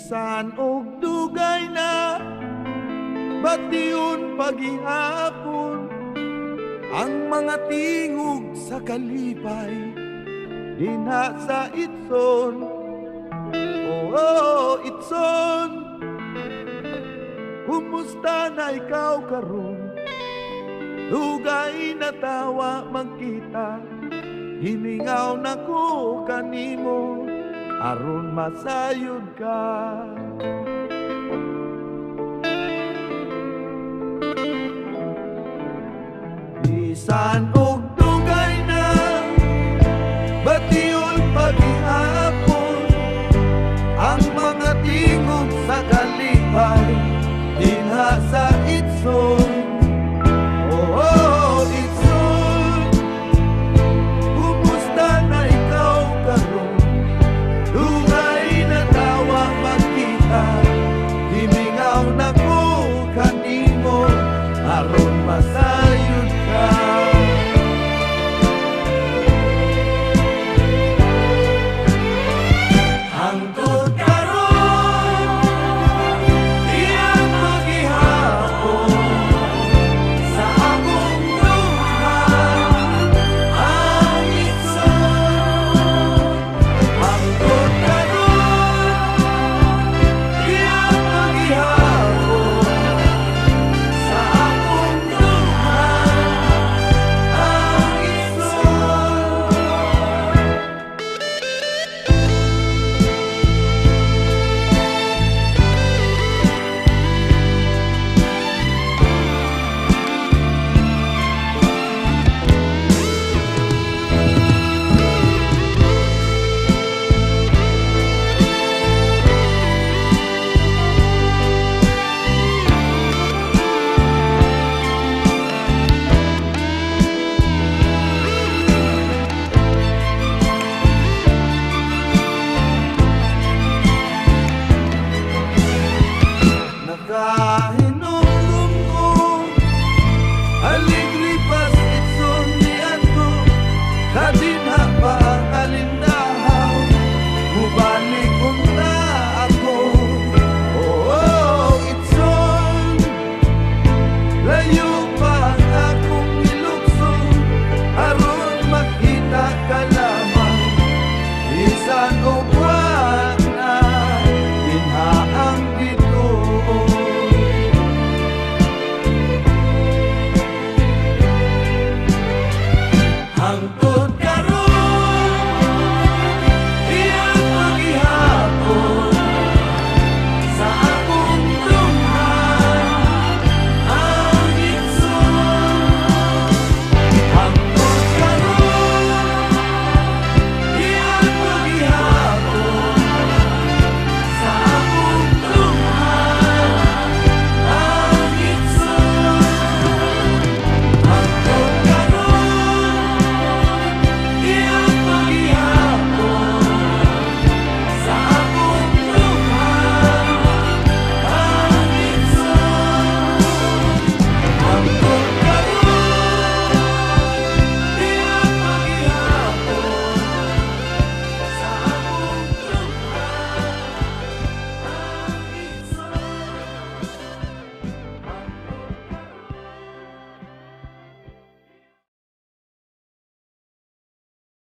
Bisan og dugay na bation paghihapon, ang mga tingog sa kalipay dinha sa Itson. Oh, Itson, kumusta na ikaw karon? Dugay na tawa magkita, hiningaw na ko kanimo aron masayod ka. Bisan og dugay na bation paghihapon, ang mga tingog sa kalipay dinha sa Itson. Oh, Itson, kumusta na ikaw karon? Dugay na tawa magkita, himingaw na ko kanimo aron masayod ka. Hangtod karon iyang paghihapon, sa akong duha ang Itson. Hangtod karon iyang paghihapon, sa akong duha ang Itson. Nakahinumdum ko, aligri pas Itson niadto, kadinha pa ang alindahaw, mubalik unta ako. Oh, Itson, layo pa ang akong nilukso, aron makita ka lamang. Bisan og buwan na dinha ang bituon. Hangtod